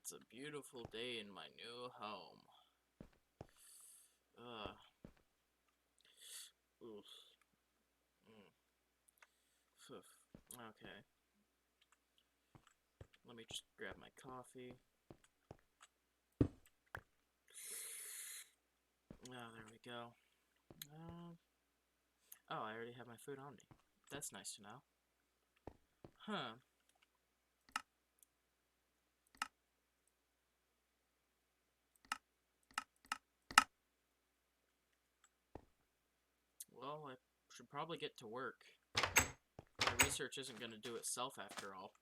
It's a beautiful day in my new home. Oof. Phew. Okay. Let me just grab my coffee. There we go. Oh, I already have my food on me. That's nice to know. Huh. Well, I should probably get to work. My research isn't going to do itself after all.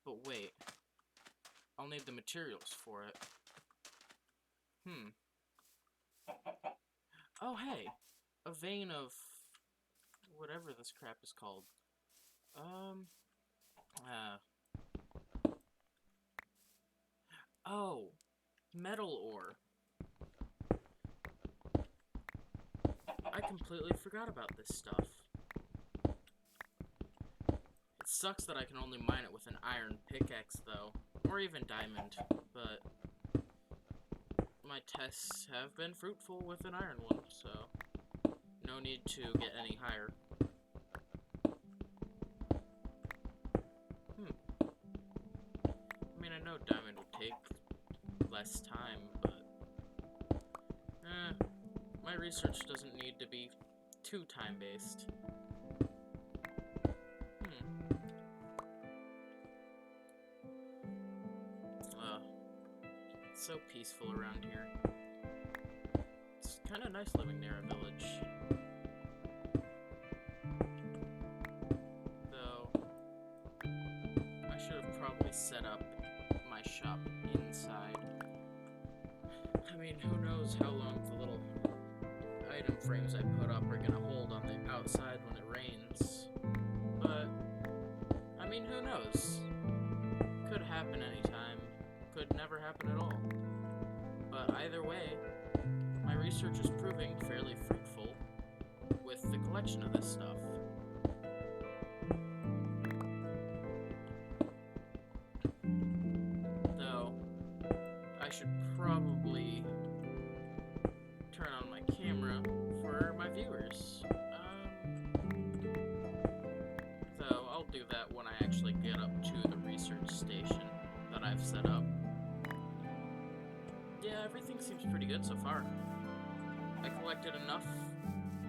But wait. I'll need the materials for it. Oh, hey. A vein of whatever this crap is called. Oh, metal ore. I completely forgot about this stuff. It sucks that I can only mine it with an iron pickaxe, though. Or even diamond, but my tests have been fruitful with an iron one, so no need to get any higher. I mean, I know diamond will take less time, but my research doesn't need to be too time-based. It's so peaceful around here. It's kind of nice living near a village. Though, I should have probably set up my shop inside. I mean, who knows how long the little item frames I put up are gonna hold on the outside when it rains. But, I mean, who knows? Could happen anytime. Could never happen at all. But either way, my research is proving fairly fruitful with the collection of this stuff. Though, I should probably turn on my camera for my viewers. So I'll do that when I actually get up to the research station that I've set up. Yeah, everything seems pretty good so far. I collected enough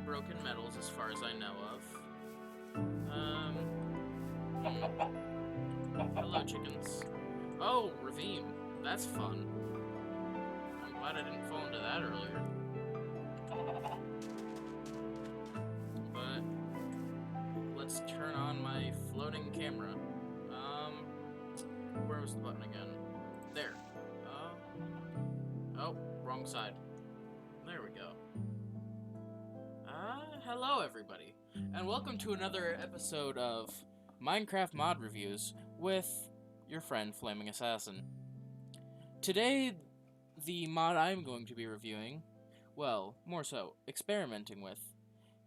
broken metals as far as I know of. Hello, chickens. Oh, ravine. That's fun. I'm glad I didn't fall into that earlier. But let's turn on my floating camera. Where was the button again? There. Oh, wrong side. There we go. Hello everybody, and welcome to another episode of Minecraft mod reviews with your friend Flaming Assassin. Today, the mod I'm going to be reviewing, well, more so, experimenting with,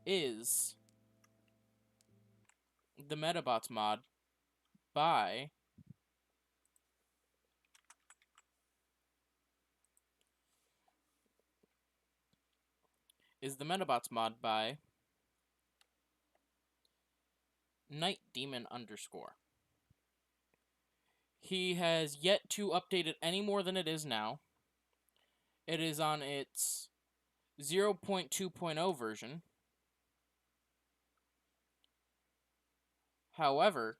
is the Medabots mod by Night Demon _. He has yet to update it any more than it is now. It is on its 0.2.0 version. However,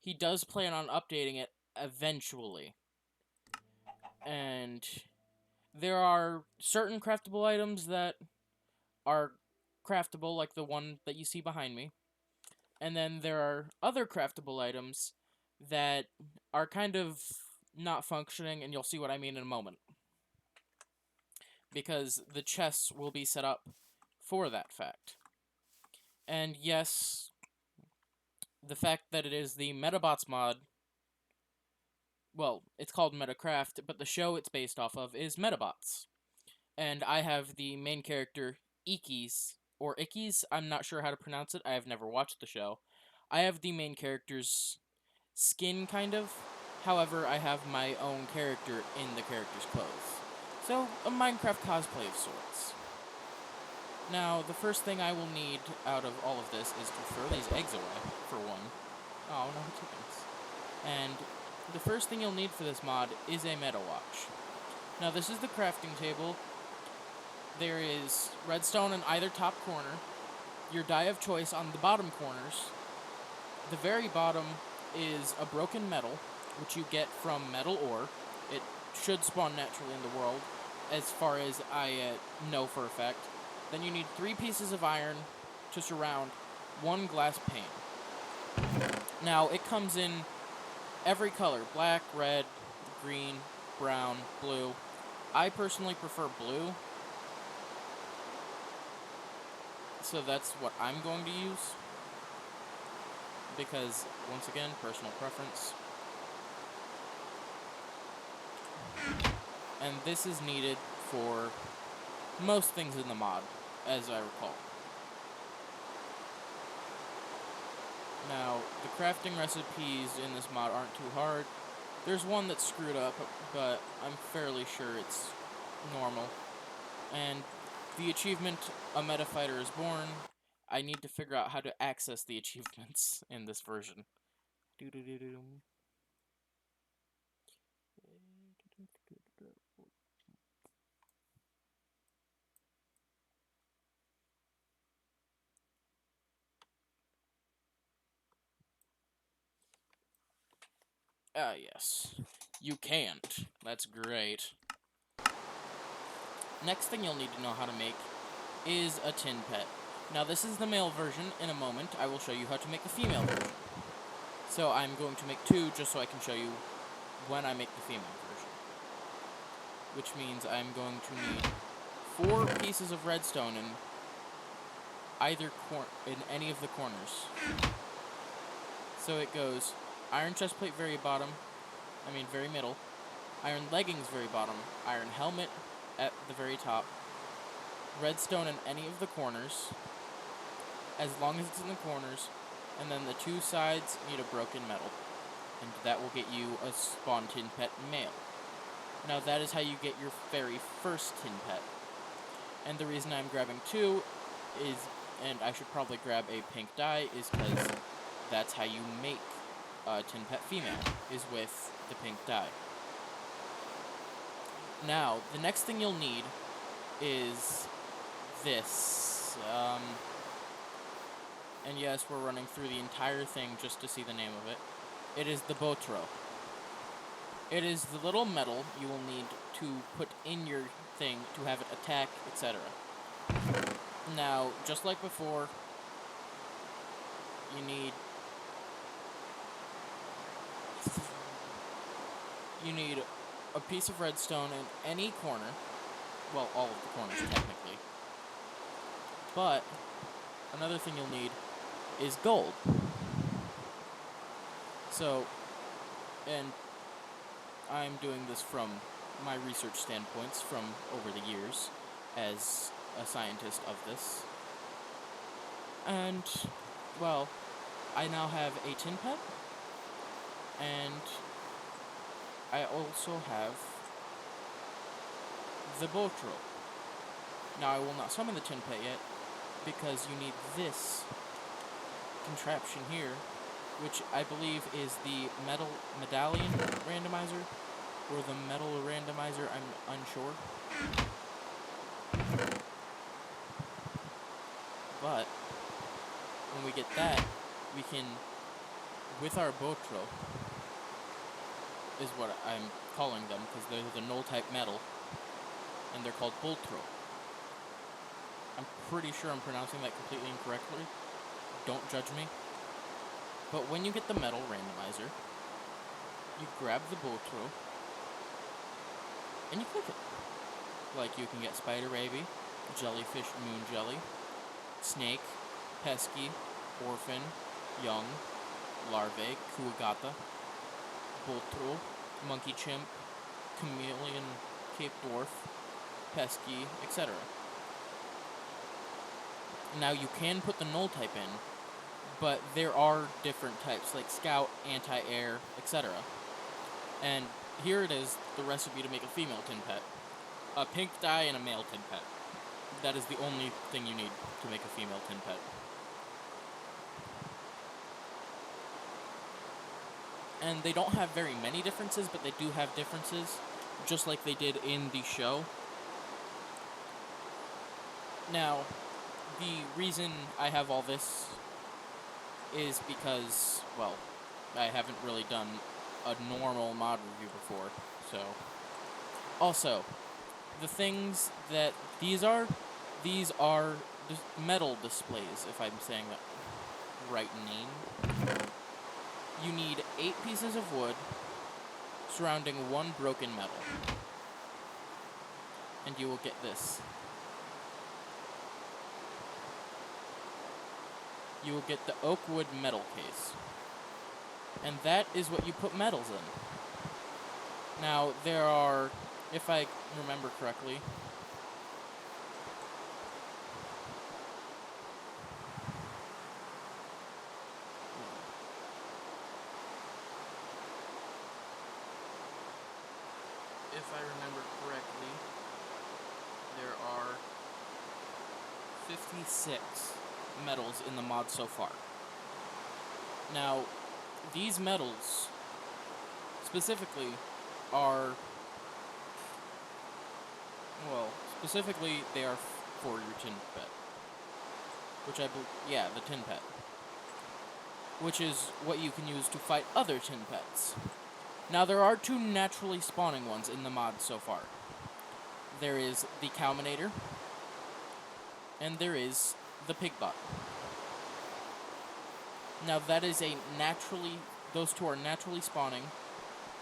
he does plan on updating it eventually. And there are certain craftable items that are craftable, like the one that you see behind me. And then there are other craftable items that are kind of not functioning, and you'll see what I mean in a moment. Because the chests will be set up for that fact. And yes, the fact that it is the Medabots mod, well, it's called MedaCraft, but the show it's based off of is Medabots. And I have the main character, Ikis, I'm not sure how to pronounce it, I have never watched the show. I have the main character's skin, kind of. However, I have my own character in the character's clothes. So, a Minecraft cosplay of sorts. Now, the first thing I will need out of all of this is to throw these eggs away, for one. Oh, no chickens. And the first thing you'll need for this mod is a Medabots. Now, this is the crafting table. There is redstone in either top corner, your die of choice on the bottom corners. The very bottom is a broken metal, which you get from metal ore. It should spawn naturally in the world, as far as I know for a fact. Then you need 3 pieces of iron to surround 1 glass pane. Now, it comes in every color: black, red, green, brown, blue. I personally prefer blue, so that's what I'm going to use. Because, once again, personal preference. And this is needed for most things in the mod, as I recall. Now, the crafting recipes in this mod aren't too hard. There's one that's screwed up, but I'm fairly sure it's normal. And the achievement, A Meta Fighter is Born, I need to figure out how to access the achievements in this version. Ah, yes. You can't. That's great. Next thing you'll need to know how to make is a tin pet. Now, this is the male version. In a moment, I will show you how to make the female version. So I'm going to make 2 just so I can show you when I make the female version. Which means I'm going to need 4 pieces of redstone in any of the corners. So it goes iron chestplate very middle, iron leggings very bottom, iron helmet at the very top, redstone in any of the corners, as long as it's in the corners, and then the 2 sides need a broken metal, and that will get you a spawn tin pet male. Now that is how you get your very first tin pet, and the reason I'm grabbing 2 is, and I should probably grab a pink dye, is because that's how you make a tin pet female, is with the pink dye. Now, the next thing you'll need is this. And yes, we're running through the entire thing just to see the name of it. It is the Botro. It is the little metal you will need to put in your thing to have it attack, etc. Now, just like before, you need a piece of redstone in any corner. Well, all of the corners, technically. But another thing you'll need is gold. So, and I'm doing this from my research standpoints from over the years as a scientist of this. And, well, I now have a tin pet, and I also have the Botro. Now, I will not summon the tin pet yet, because you need this contraption here, which I believe is the medallion randomizer, or the metal randomizer, I'm unsure. But when we get that, we can, with our Botro, is what I'm calling them, because they're the null-type metal, and they're called Botro. I'm pretty sure I'm pronouncing that completely incorrectly. Don't judge me. But when you get the metal randomizer, you grab the Botro, and you click it. Like, you can get Spider Raby, Jellyfish Moon Jelly, Snake, Pesky, Orphan, Young, Larvae, Kuagata, Botro, Monkey Chimp, Chameleon Cape Dwarf, Pesky, etc. Now, you can put the null type in, but there are different types, like Scout, Anti-Air, etc. And here it is, the recipe to make a female tin pet. A pink dye and a male tin pet. That is the only thing you need to make a female tin pet. And they don't have very many differences, but they do have differences, just like they did in the show. Now, the reason I have all this is because, well, I haven't really done a normal mod review before, so... Also, the things that these are metal displays, if I'm saying that right name. You need 8 pieces of wood surrounding 1 broken metal. And you will get this. You will get the oak wood metal case. And that is what you put metals in. Now, there are, if I remember correctly, there are 56 metals in the mod so far. Now, these metals specifically are, well, specifically they are for your tin pet. Which I believe, yeah, the tin pet. Which is what you can use to fight other tin pets. Now, there are 2 naturally spawning ones in the mod so far. There is the Cowminator, and there is the Pigbot. Now, that is a naturally... Those 2 are naturally spawning.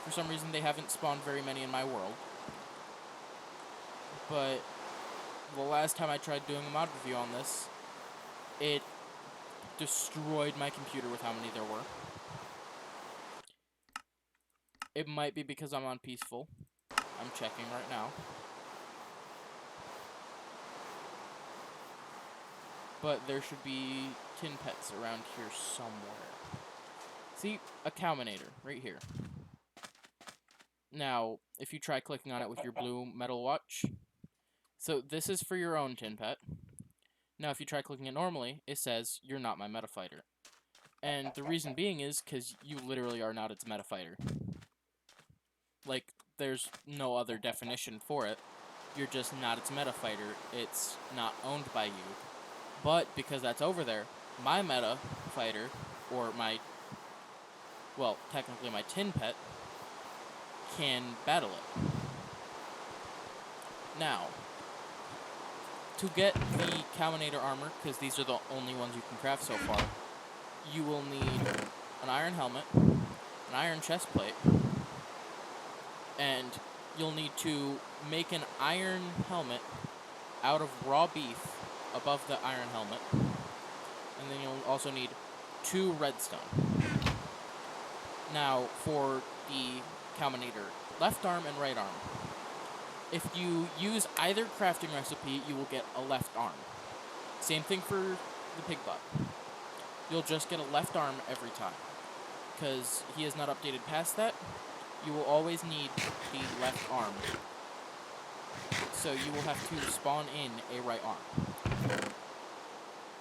For some reason, they haven't spawned very many in my world. But the last time I tried doing a mod review on this, it destroyed my computer with how many there were. It might be because I'm on peaceful. I'm checking right now. But there should be tin pets around here somewhere. See, a Cowminator, right here. Now, if you try clicking on it with your blue metal watch, so this is for your own tin pet. Now, if you try clicking it normally, it says, "You're not my meta fighter." And the reason being is because you literally are not its meta fighter. Like, there's no other definition for it. You're just not its meta fighter. It's not owned by you. But because that's over there, my meta fighter, or my, well, technically my tin pet, can battle it. Now, to get the Cowminator armor, because these are the only ones you can craft so far, you will need an iron helmet, an iron chest plate, and you'll need to make an iron helmet out of raw beef above the iron helmet, and then you'll also need 2 redstone. Now, for the Cowminator left arm and right arm, if you use either crafting recipe, you will get a left arm. Same thing for the Pigbot. You'll just get a left arm every time, because he has not updated past that. You will always need the left arm, so you will have to spawn in a right arm.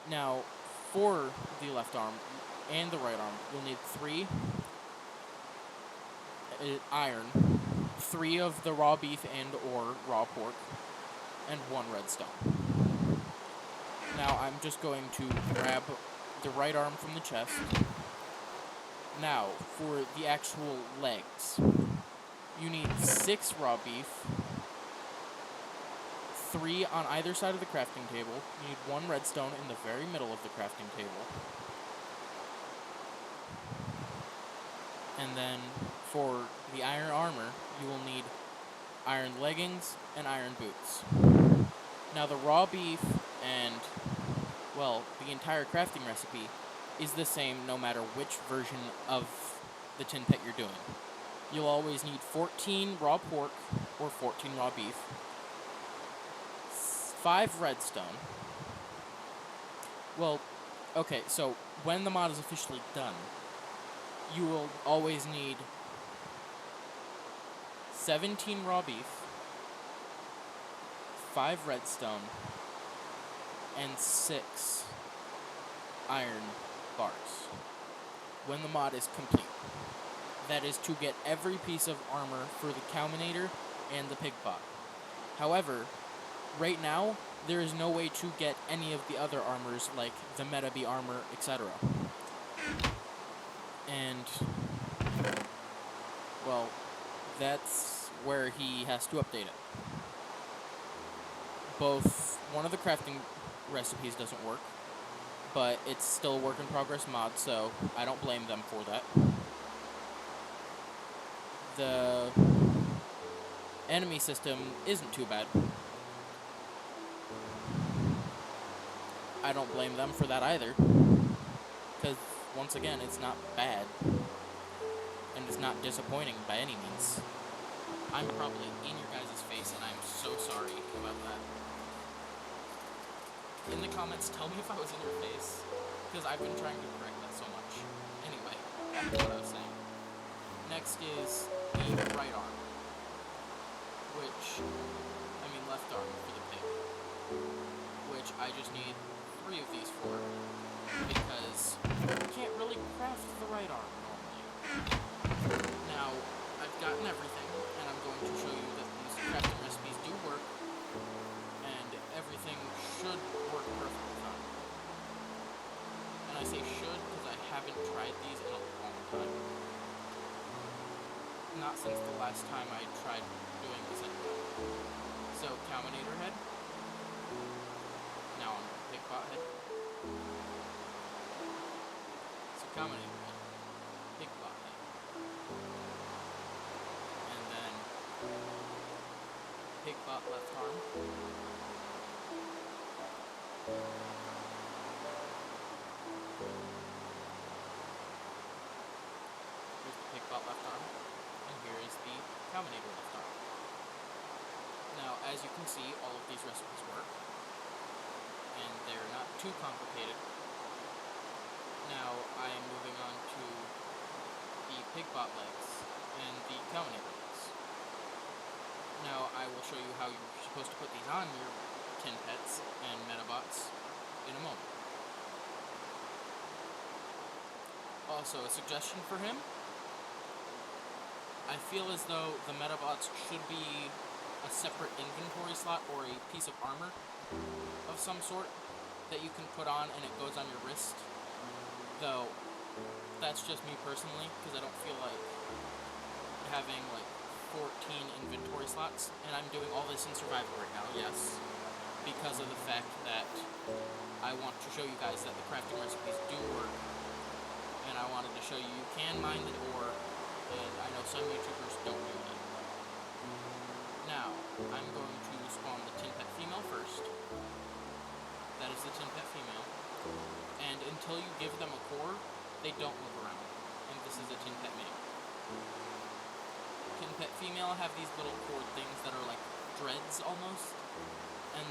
Now, for the left arm and the right arm, you'll need 3 iron, 3 of the raw beef and or raw pork, and 1 redstone. Now, I'm just going to grab the right arm from the chest. Now, for the actual legs, you need 6 raw beef, 3 on either side of the crafting table. You need 1 redstone in the very middle of the crafting table. And then, for the iron armor, you will need iron leggings and iron boots. Now, the raw beef and, well, the entire crafting recipe is the same no matter which version of the tin pet you're doing. You'll always need 14 raw pork or 14 raw beef, 5 redstone. Well, Okay, so when the mod is officially done, you will always need 17 raw beef, 5 redstone, and 6 iron bars when the mod is complete. That is to get every piece of armor for the Cowminator and the Pigbot. However, right now, there is no way to get any of the other armors, like the Medabots armor, etc. And, well, that's where he has to update it. Both, one of the crafting recipes doesn't work, but it's still a work in progress mod, so I don't blame them for that. The enemy system isn't too bad. I don't blame them for that either, because once again, it's not bad, and it's not disappointing by any means. I'm probably in your guys' face, and I'm so sorry about that. In the comments, tell me if I was in your face, because I've been trying to correct that so much. Anyway, back to what I was saying. Next is the right arm, left arm for the pig, which I just need 3 of these for, because you can't really craft the right arm normally. Now, I've gotten everything, and I'm going to show you that these crafting recipes do work, and everything should work perfectly fine. And I say should because I haven't tried these in a long time. Not since the last time I tried doing this anyway. So, Cowminator head. Now I'm Pigbot head. So, Cowminator head. Pigbot head. And then Pigbot left arm. Here's the Pigbot left arm. And here is the Cowminator left arm. Now, as you can see, all of these recipes work, and they're not too complicated. Now, I am moving on to the Pigbot legs and the Cowminator legs. Now, I will show you how you're supposed to put these on your tin pets and Medabots in a moment. Also, a suggestion for him. I feel as though the Medabots should be a separate inventory slot or a piece of armor of some sort that you can put on and it goes on your wrist. Though, that's just me personally, because I don't feel like having like 14 inventory slots, and I'm doing all this in survival right now, yes, because of the fact that I want to show you guys that the crafting recipes do work, and I wanted to show you can mine the ore, and I know some YouTubers don't do that. Now, I'm going to spawn the tin pet female first. That is the tin pet female. And until you give them a core, they don't move around. And this is a tin pet male. Tin pet female have these little cord things that are like dreads almost. And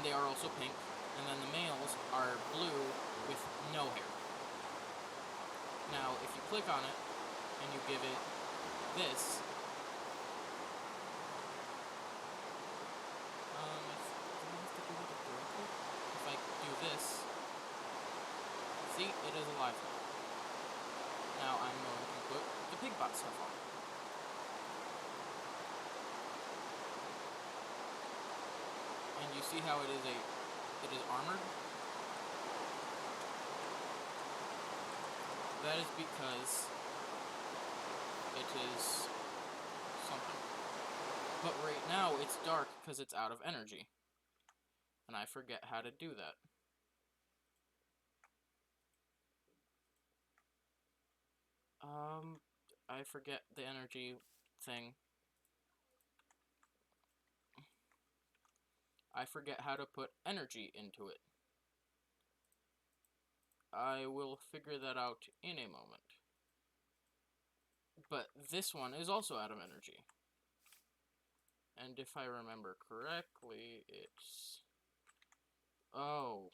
they are also pink. And then the males are blue with no hair. Now, if you click on it and you give it this, if I do this, see, it is alive now. Now I'm going to put the Pigbot stuff on. And you see how it is armored? That is because it is something. But right now it's dark because it's out of energy. And I forget how to do that. I forget the energy thing. I forget how to put energy into it. I will figure that out in a moment. But this one is also out of energy. And if I remember correctly, it's... Oh.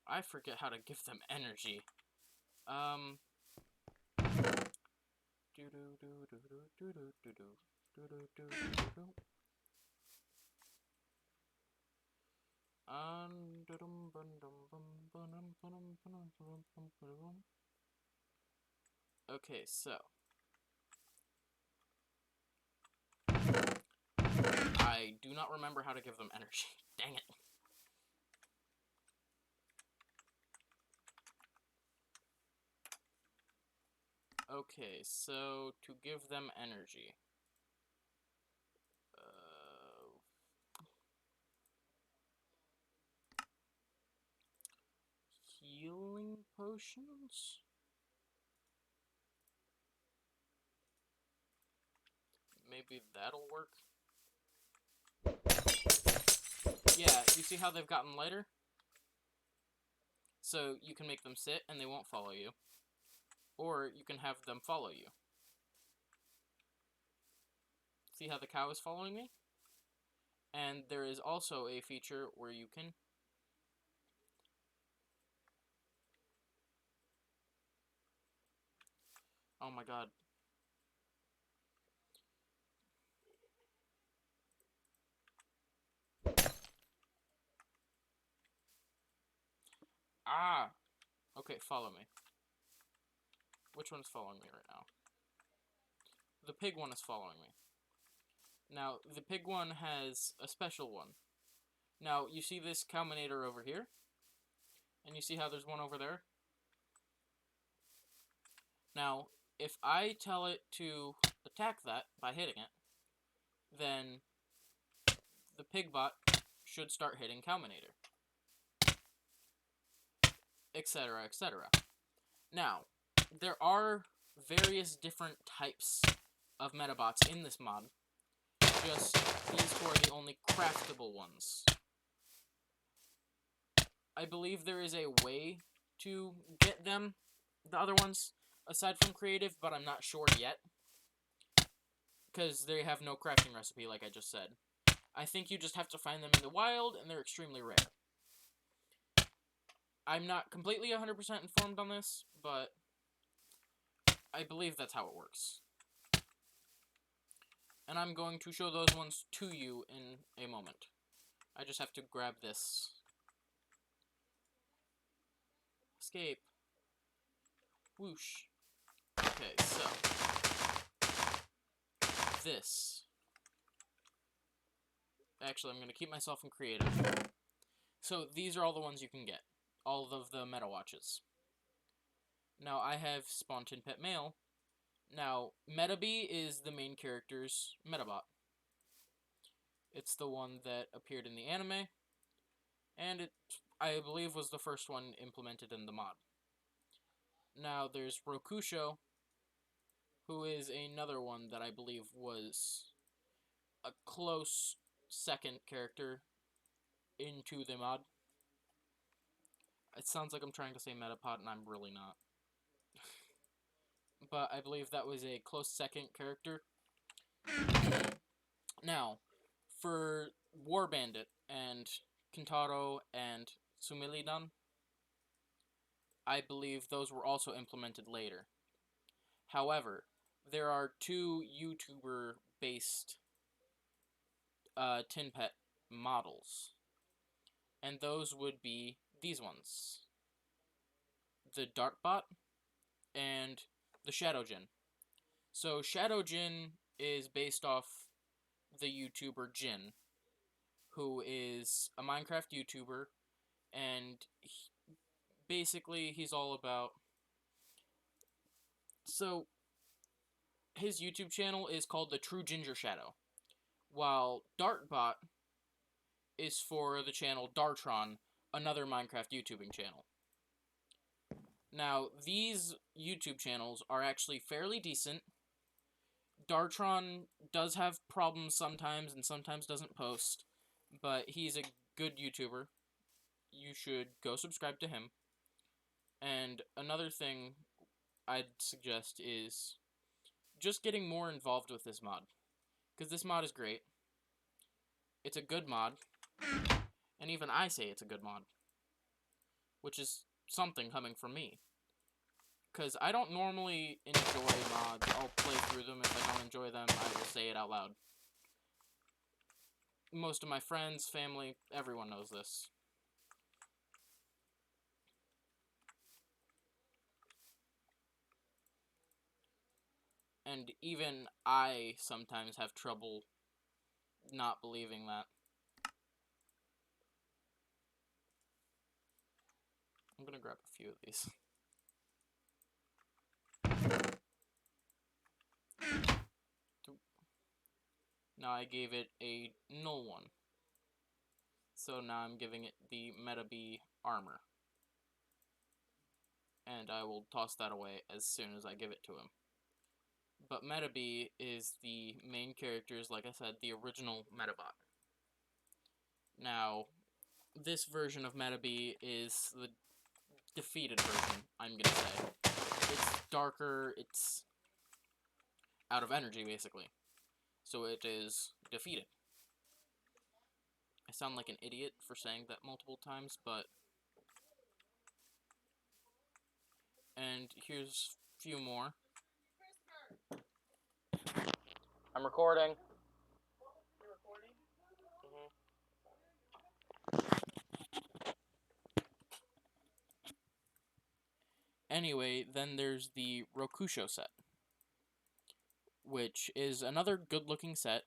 I forget how to give them energy. Okay, so I do not remember how to give them energy. Dang it. Okay, so to give them energy. Healing potions? Maybe that'll work. Yeah, you see how they've gotten lighter? So you can make them sit and they won't follow you. Or you can have them follow you. See how the cow is following me? And there is also a feature where you can... Oh my god. Ah! Okay, follow me. Which one's following me right now? The pig one is following me. Now, the pig one has a special one. Now, you see this Cowminator over here? And you see how there's one over there? Now, if I tell it to attack that by hitting it, then the pigbot should start hitting Cowminator. Etc., etc. Now, there are various different types of Medabots in this mod. Just these four are the only craftable ones. I believe there is a way to get them, the other ones, aside from creative, but I'm not sure yet. Because they have no crafting recipe, like I just said. I think you just have to find them in the wild, and they're extremely rare. I'm not completely 100% informed on this, but I believe that's how it works. And I'm going to show those ones to you in a moment. I just have to grab this. Escape. Whoosh. Okay, so. This. Actually, I'm going to keep myself in creative. So, these are all the ones you can get. All of the meta watches. Now, I have Spontan Pet Male. Now, Metabee is the main character's Medabot. It's the one that appeared in the anime, and it, I believe, was the first one implemented in the mod. Now, there's Rokusho, who is another one that I believe was a close second character into the mod. It sounds like I'm trying to say Metapod, and I'm really not. But I believe that was a close second character. Now, for War Bandit and Kintaro and Sumilidan, I believe those were also implemented later. However, there are two YouTuber-based Tin Pet models. And those would be these ones. The Dartbot and the Shadow Jin. So Shadow Jin is based off the YouTuber Jin, who is a Minecraft YouTuber, and basically he's all about... So, his YouTube channel is called The True Ginger Shadow, while Dartbot is for the channel Dartron, another Minecraft YouTubing channel. Now, these YouTube channels are actually fairly decent. Dartron does have problems sometimes and sometimes doesn't post, but he's a good YouTuber. You should go subscribe to him. And another thing I'd suggest is just getting more involved with this mod. Because this mod is great. It's a good mod. And even I say it's a good mod. which is something coming from me. Because I don't normally enjoy mods. I'll play through them. If I don't enjoy them, I will say it out loud. Most of my friends, family, everyone knows this. And even I sometimes have trouble not believing that. I'm gonna grab a few of these. Now I gave it a null one. So now I'm giving it the Medabots armor. And I will toss that away as soon as I give it to him. But Medabots is the main character's, like I said, the original Medabot. Now, this version of Medabots is the defeated version, I'm gonna say. It's darker, it's out of energy, basically. So it is defeated. I sound like an idiot for saying that multiple times, but... And here's a few more. I'm recording. You're recording? Anyway, then there's the Rokusho set, which is another good-looking set,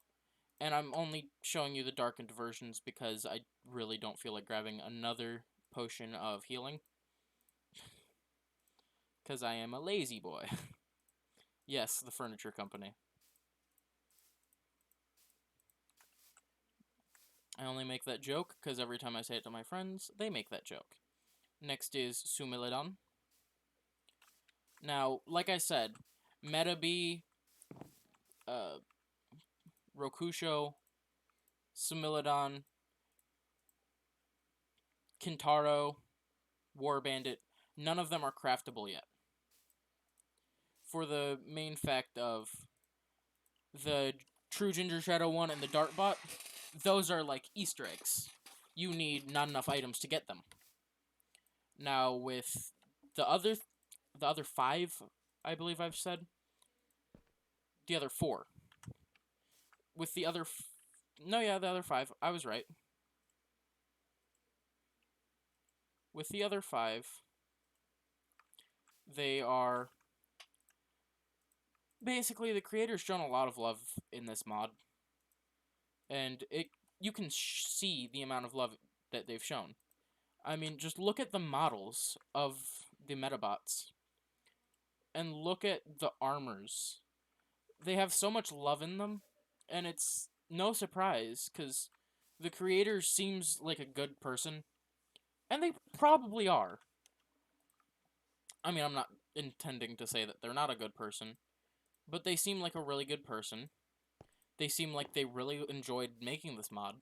and I'm only showing you the darkened versions because I really don't feel like grabbing another potion of healing. Because I am a lazy boy. Yes, the furniture company. I only make that joke because every time I say it to my friends, they make that joke. Next is Sumiledon. Now, like I said, Medabots, Rokusho, Sumiledon, Kintaro, War Bandit, none of them are craftable yet. For the main fact of the True Ginger Shadow one and the Dartbot, those are like Easter eggs. You need not enough items to get them. Now with the other 5, I believe I've said. The other 4. With the other the other 5. I was right. With the other 5, they are basically the creator's shown a lot of love in this mod. And you can see the amount of love that they've shown. I mean, just look at the models of the Medabots. And look at the armors. They have so much love in them, and it's no surprise, because the creator seems like a good person, and they probably are. I mean, I'm not intending to say that they're not a good person, but they seem like a really good person. They seem like they really enjoyed making this mod,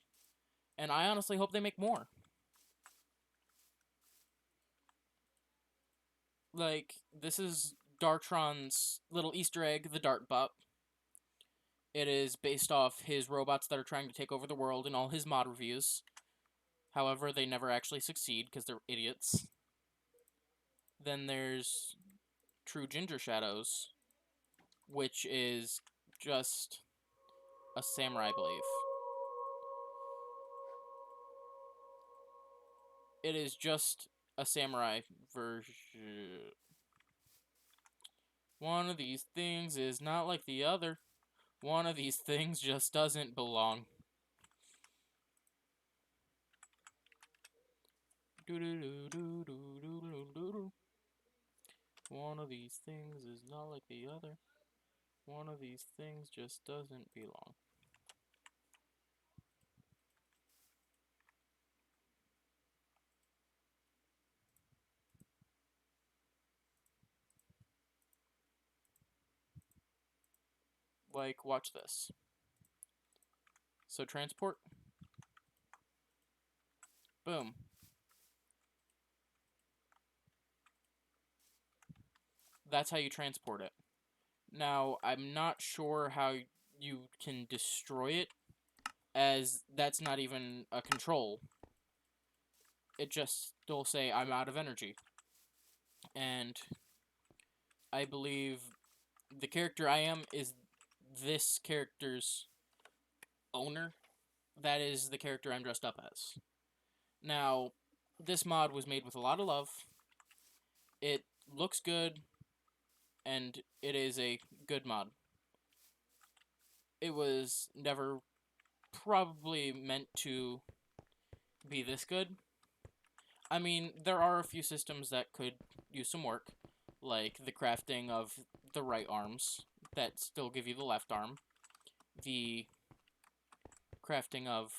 and I honestly hope they make more. Like, this is Dartron's little Easter egg, the Dartbot. It is based off his robots that are trying to take over the world in all his mod reviews. However, they never actually succeed because they're idiots. Then there's True Ginger Shadows, which is just a samurai, I believe. It is just a samurai version. One of these things is not like the other. One of these things just doesn't belong. One of these things is not like the other. One of these things just doesn't belong. Like, watch this. So transport. Boom. That's how you transport it. Now, I'm not sure how you can destroy it, as that's not even a control. it just will say I'm out of energy. And I believe the character I am is this character's owner. That is the character I'm dressed up as. Now, this mod was made with a lot of love. It looks good, and it is a good mod. It was never probably meant to be this good. I mean, there are a few systems that could use some work, like the crafting of the right arms that still give you the left arm, the crafting of,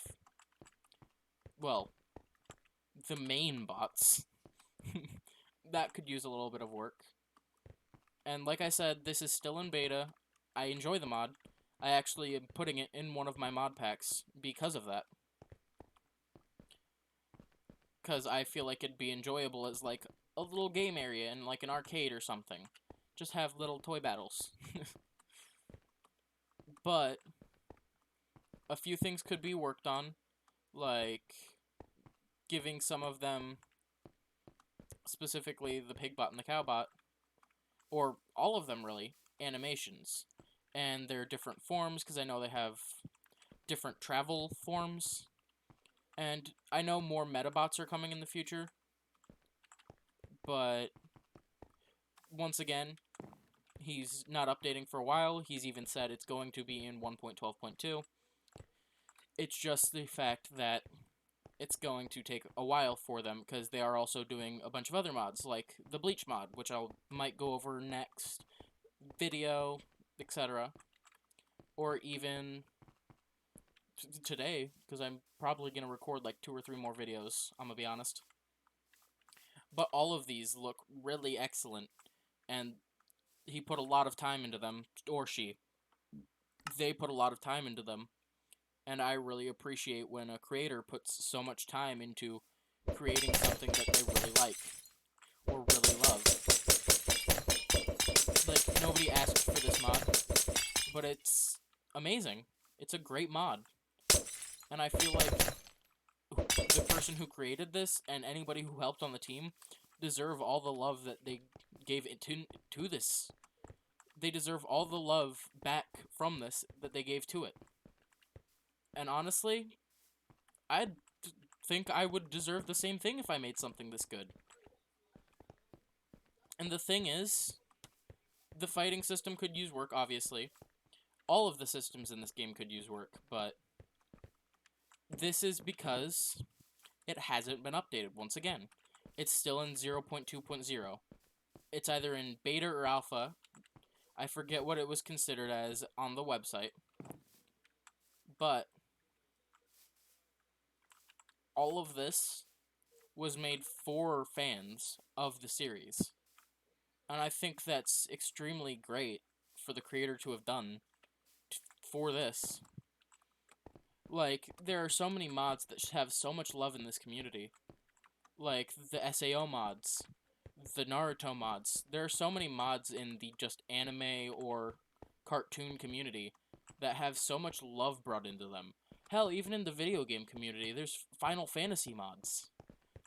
well, the main bots. That could use a little bit of work. And like I said, this is still in beta. I enjoy the mod. I actually am putting it in one of my mod packs because of that. Because I feel like it'd be enjoyable as like a little game area in like an arcade or something. Just have little toy battles. But a few things could be worked on, like giving some of them, specifically the pigbot and the cowbot, or all of them really, animations. And their different forms, because I know they have different travel forms. And I know more Medabots are coming in the future. But once again, he's not updating for a while. He's even said it's going to be in 1.12.2. It's just the fact that it's going to take a while for them, because they are also doing a bunch of other mods, like the Bleach mod, which I might go over next video, etc. Or even today, because I'm probably going to record like 2 or 3 more videos, I'm going to be honest. But all of these look really excellent, and he put a lot of time into them, or she. They put a lot of time into them, and I really appreciate when a creator puts so much time into creating something that they really like, or really love. Like, nobody asked for this mod, but it's amazing. It's a great mod. And I feel like the person who created this, and anybody who helped on the team, deserve all the love that they gave it to this. They deserve all the love back from this that they gave to it. And honestly, I think I would deserve the same thing if I made something this good. And the thing is, the fighting system could use work, obviously. All of the systems in this game could use work, but this is because it hasn't been updated once again. It's still in 0.2.0. It's either in beta or alpha. I forget what it was considered as on the website. But all of this was made for fans of the series. And I think that's extremely great for the creator to have done for this. Like, there are so many mods that have so much love in this community. Like, the SAO mods, the Naruto mods. There are so many mods in the just anime or cartoon community that have so much love brought into them. Hell, even in the video game community, there's Final Fantasy mods.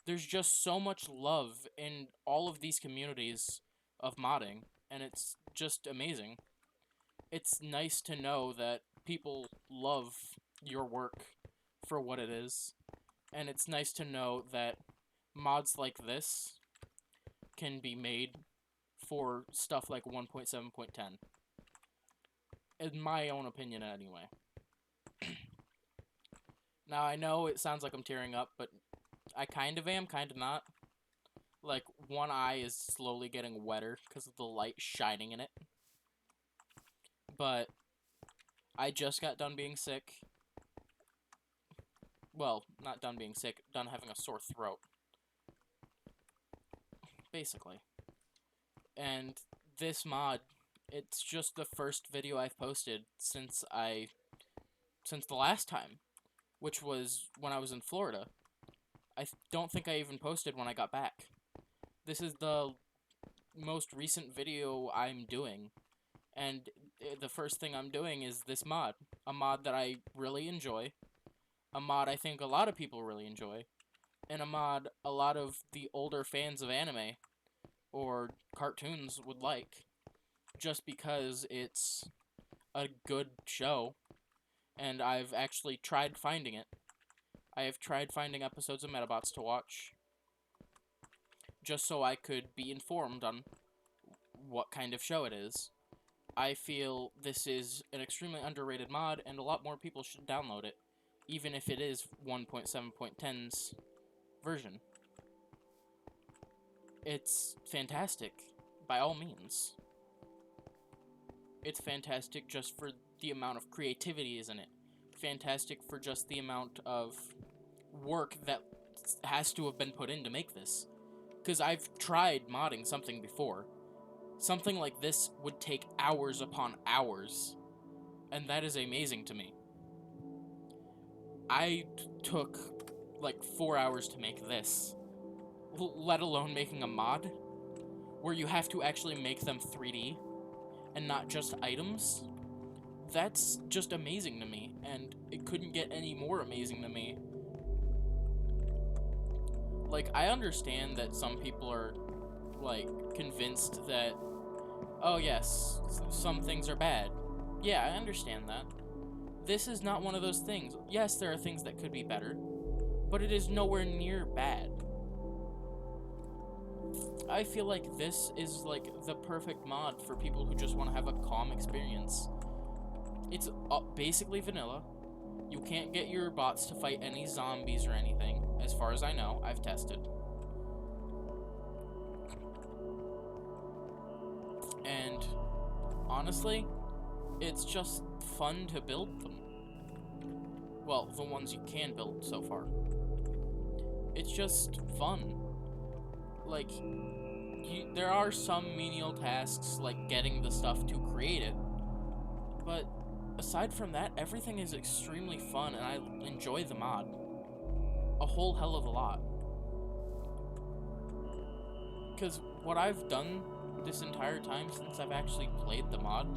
There's just so much love in all of these communities of modding, and it's just amazing. It's nice to know that people love your work for what it is, and it's nice to know that mods like this can be made for stuff like 1.7.10. In my own opinion, anyway. Now, I know it sounds like I'm tearing up, but I kind of am, kind of not. Like, one eye is slowly getting wetter because of the light shining in it. But I just got done being sick. Well, not done being sick, done having a sore throat. Basically. And this mod, it's just the first video I've posted since the last time, which was when I was in Florida. I don't think I even posted when I got back. This is the most recent video I'm doing, and the first thing I'm doing is this mod. A mod that I really enjoy. A mod I think a lot of people really enjoy. and a mod a lot of the older fans of anime or cartoons would like, just because it's a good show, and I've actually tried finding it. I have tried finding episodes of Medabots to watch, just so I could be informed on what kind of show it is. I feel this is an extremely underrated mod, and a lot more people should download it, even if it is 1.7.10's version. It's fantastic, by all means. It's fantastic just for the amount of creativity is in it. Fantastic for just the amount of work that has to have been put in to make this. Because I've tried modding something before. Something like this would take hours upon hours, and that is amazing to me. I took like 4 hours to make this, let alone making a mod where you have to actually make them 3D and not just items. That's just amazing to me, and it couldn't get any more amazing to me. Like, I understand that some people are, like, convinced that, oh yes, some things are bad. Yeah, I understand that. This is not one of those things. Yes, there are things that could be better, but it is nowhere near bad. I feel like this is, like, the perfect mod for people who just want to have a calm experience. It's basically vanilla. You can't get your bots to fight any zombies or anything, as far as I know. I've tested. And honestly, it's just fun to build them. Well, the ones you can build so far. It's just fun. Like, there are some menial tasks, like getting the stuff to create it, but aside from that, everything is extremely fun, and I enjoy the mod a whole hell of a lot. Because what I've done this entire time since I've actually played the mod,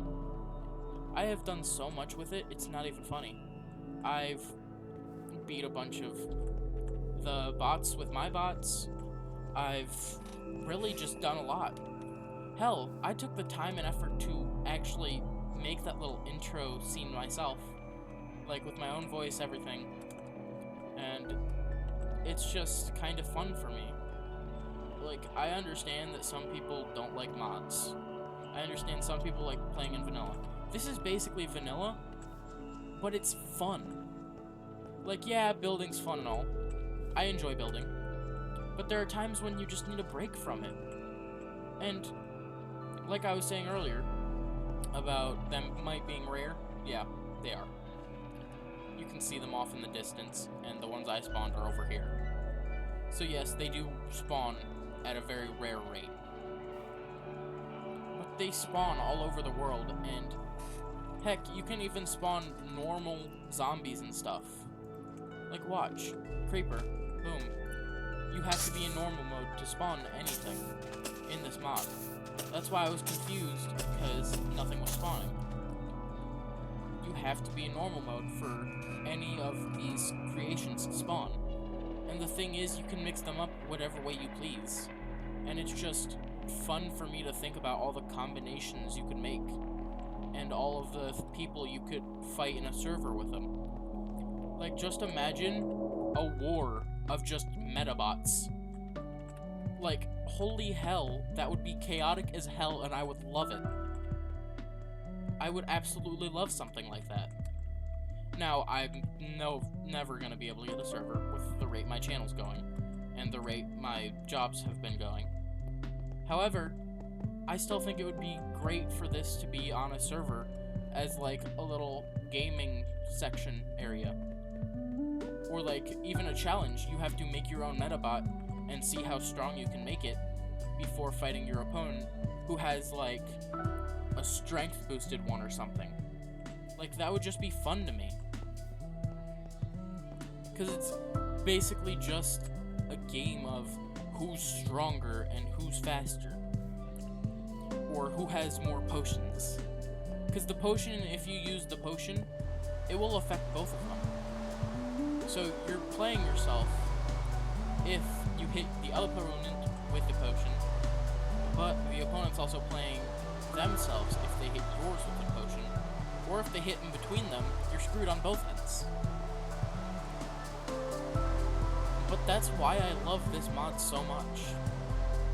I have done so much with it, it's not even funny. I've beat a bunch of the bots with my bots. I've really just done a lot. Hell, I took the time and effort to actually make that little intro scene myself, like with my own voice, everything, and it's just kind of fun for me. Like, I understand that some people don't like mods. I understand some people like playing in vanilla. This is basically vanilla, but it's fun. Like, yeah, building's fun and all. I enjoy building, but there are times when you just need a break from it. And like I was saying earlier about them might being rare, yeah, they are. You can see them off in the distance, and the ones I spawned are over here. So yes, they do spawn at a very rare rate. But they spawn all over the world, and heck, you can even spawn normal zombies and stuff. Like, watch. Creeper. Boom. You have to be in normal mode to spawn anything in this mod. That's why I was confused, because nothing was spawning. You have to be in normal mode for any of these creations to spawn. And the thing is, you can mix them up whatever way you please. And it's just fun for me to think about all the combinations you could make, and all of the people you could fight in a server with them. Like, just imagine a war of just Medabots. Like, holy hell, that would be chaotic as hell, and I would love it. I would absolutely love something like that. Now, I'm never gonna be able to get a server with the rate my channel's going, and the rate my jobs have been going. However, I still think it would be great for this to be on a server as, like, a little gaming section area. Or, like, even a challenge. You have to make your own Medabot and see how strong you can make it before fighting your opponent, who has, like, a strength-boosted one or something. Like, that would just be fun to me. Because it's basically just a game of who's stronger and who's faster. Or who has more potions. Because the potion, if you use the potion, it will affect both of them. So you're playing yourself if you hit the other opponent with the potion, but the opponent's also playing themselves if they hit yours with the potion, or if they hit in between them, you're screwed on both ends. But that's why I love this mod so much.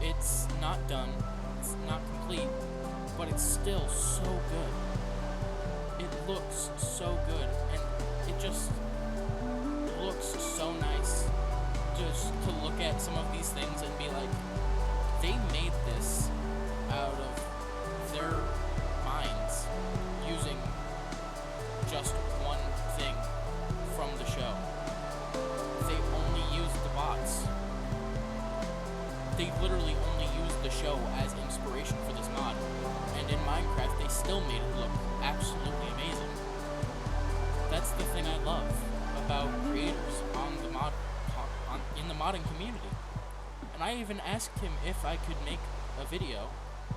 It's not done, it's not complete, but it's still so good. It looks so good, and it just looks so nice just to look at some of these things and be like, they made this out of their minds using just one thing from the show. They only used the bots. They literally only used the show as inspiration for this mod. And in Minecraft, they still made it look absolutely amazing. That's the thing I love about creators on the in the modding community. And I even asked him if I could make a video,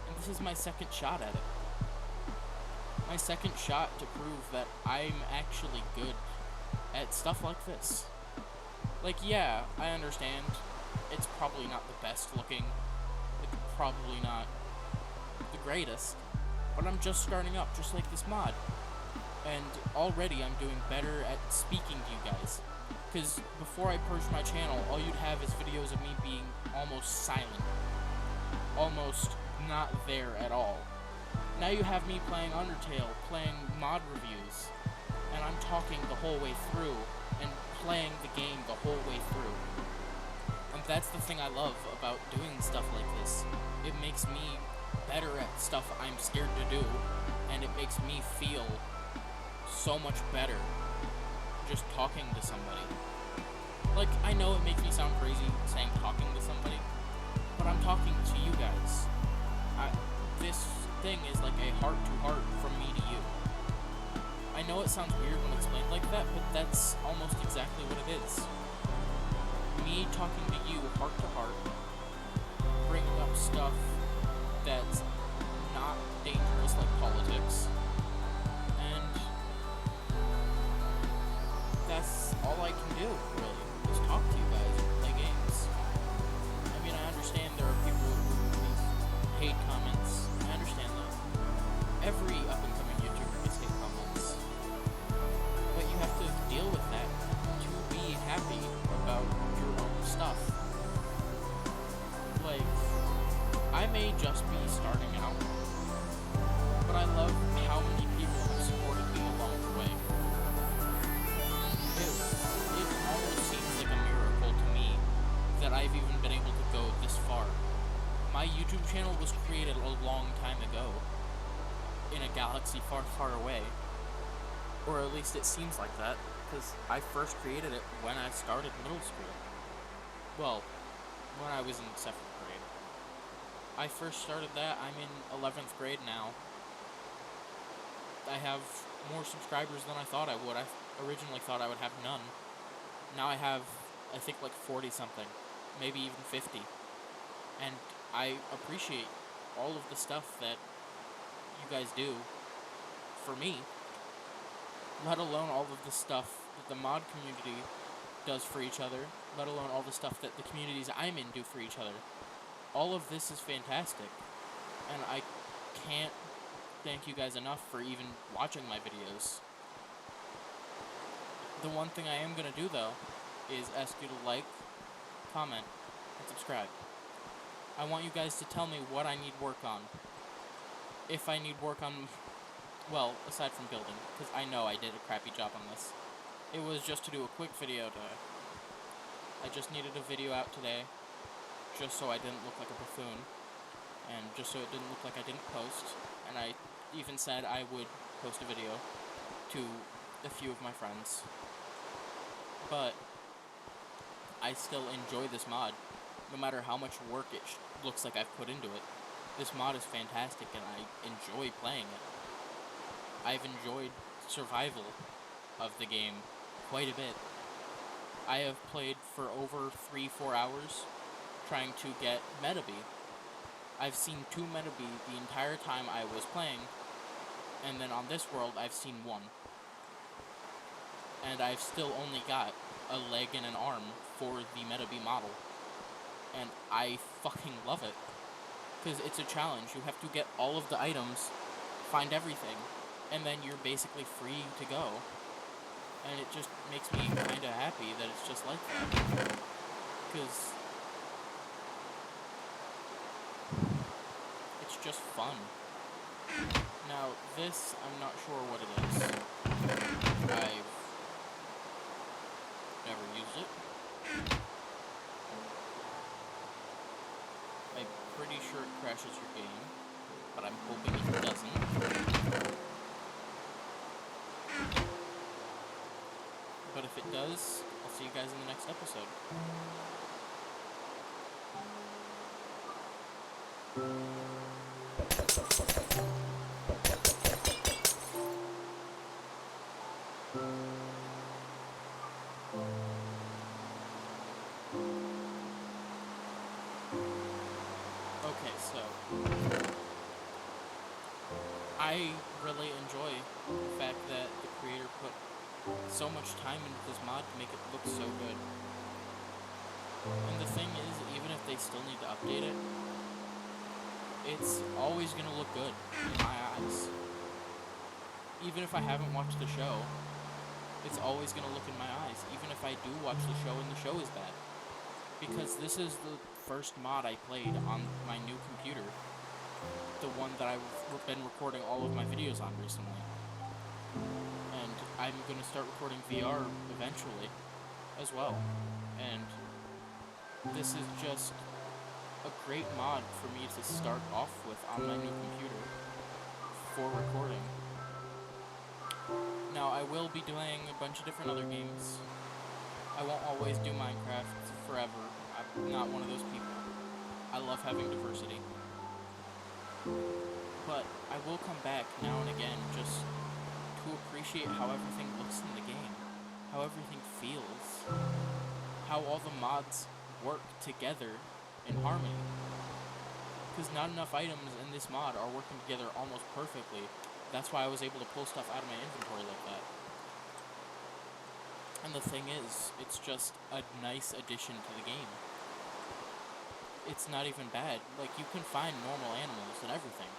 and this is my second shot at it. My second shot to prove that I'm actually good at stuff like this. Like, yeah, I understand it's probably not the best looking, it's probably not the greatest, but I'm just starting up, just like this mod. And already I'm doing better at speaking to you guys. Because before I purged my channel, all you'd have is videos of me being almost silent. Almost not there at all. Now you have me playing Undertale, playing mod reviews, and I'm talking the whole way through, and playing the game the whole way through. And that's the thing I love about doing stuff like this. It makes me better at stuff I'm scared to do, and it makes me feel so much better just talking to somebody. Like, I know it makes me sound crazy saying talking to somebody, but I'm talking to you guys. This thing is like a heart-to-heart from me to you. I know it sounds weird when explained like that, but that's almost exactly what it is. Me talking to you heart-to-heart, bringing up stuff that's not dangerous like politics, and that's all I can do, really, is talk to you guys and play games. I mean, I understand there are people who leave hate comments. I understand that. Every up-and-coming YouTuber gets hate comments. But you have to deal with that to be happy about your own stuff. Like, I may just be starting out, but I love how many people have supported me along the way. It almost seems like a miracle to me that I've even been able to go this far. My YouTube channel was created a long time ago, in a galaxy far, far away. Or at least it seems like that, because I first created it when I started middle school. Well, when I was in 7th grade. I first started that, I'm in 11th grade now. I have more subscribers than I thought I would. I originally thought I would have none. Now I have, I think, like 40-something, maybe even 50. And I appreciate all of the stuff that you guys do for me, let alone all of the stuff that the mod community does for each other, let alone all the stuff that the communities I'm in do for each other. All of this is fantastic, and I can't thank you guys enough for even watching my videos. The one thing I am going to do, though, is ask you to like, comment, and subscribe. I want you guys to tell me what I need work on. If I need work on, well, aside from building, because I know I did a crappy job on this. It was just to do a quick video today. I just needed a video out today, just so I didn't look like a buffoon, and just so it didn't look like I didn't post, and I even said I would post a video to a few of my friends. But I still enjoy this mod, no matter how much work it looks like I've put into it. This mod is fantastic, and I enjoy playing it. I've enjoyed survival of the game quite a bit. I have played for over 3-4 hours trying to get Medabots. I've seen 2 Medabots the entire time I was playing, and then on this world I've seen 1. And I've still only got a leg and an arm for the Medaby model. And I fucking love it. Because it's a challenge. You have to get all of the items, find everything, and then you're basically free to go. And it just makes me kind of happy that it's just like that. Because it's just fun. Now, this, I'm not sure what it is. I've never used it. I'm pretty sure it crashes your game, but I'm hoping it doesn't. But if it does, I'll see you guys in the next episode. Okay, so I really enjoy the fact that the creator put so much time into this mod to make it look so good. And the thing is, even if they still need to update it, it's always going to look good in my eyes. Even if I haven't watched the show, it's always going to look in my eyes. Even if I do watch the show and the show is bad. Because this is the first mod I played on my new computer. The one that I've been recording all of my videos on recently. And I'm going to start recording VR eventually as well. And this is just a great mod for me to start off with on my new computer for recording. Now, I will be doing a bunch of different other games. I won't always do Minecraft forever. I'm not one of those people. I love having diversity. But I will come back now and again just to appreciate how everything looks in the game, how everything feels, how all the mods work together in harmony. Because not enough items in this mod are working together almost perfectly. That's why I was able to pull stuff out of my inventory like that. And the thing is, it's just a nice addition to the game. It's not even bad. Like, you can find normal animals and everything.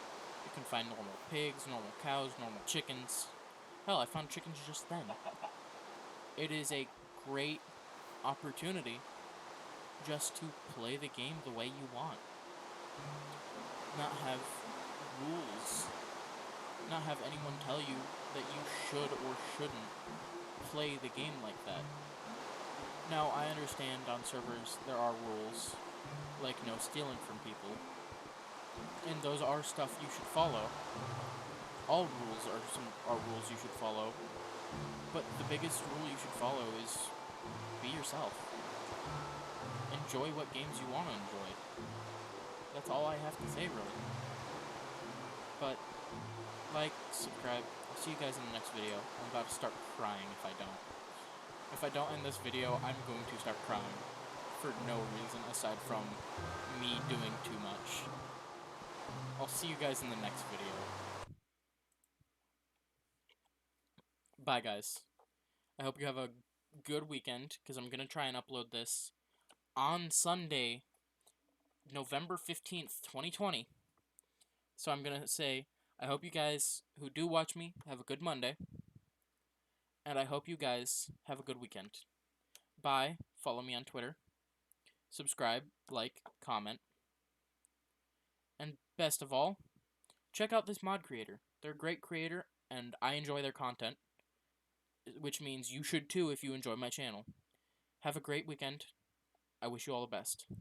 You can find normal pigs, normal cows, normal chickens. Hell, I found chickens just then. It is a great opportunity just to play the game the way you want. Not have rules. Not have anyone tell you that you should or shouldn't play the game like that. Now, I understand on servers there are rules, like no stealing from people, and those are stuff you should follow. All rules are rules you should follow, but the biggest rule you should follow is be yourself. Enjoy what games you want to enjoy. That's all I have to say, really. But, like, subscribe. I'll see you guys in the next video. I'm about to start crying if I don't. If I don't end this video, I'm going to start crying. For no reason aside from me doing too much. I'll see you guys in the next video. Bye, guys. I hope you have a good weekend, because I'm going to try and upload this on Sunday, November 15th, 2020. So I'm going to say, I hope you guys who do watch me have a good Monday. And I hope you guys have a good weekend. Bye. Follow me on Twitter. Subscribe, like, comment. And best of all, check out this mod creator. They're a great creator, and I enjoy their content. Which means you should too if you enjoy my channel. Have a great weekend. I wish you all the best.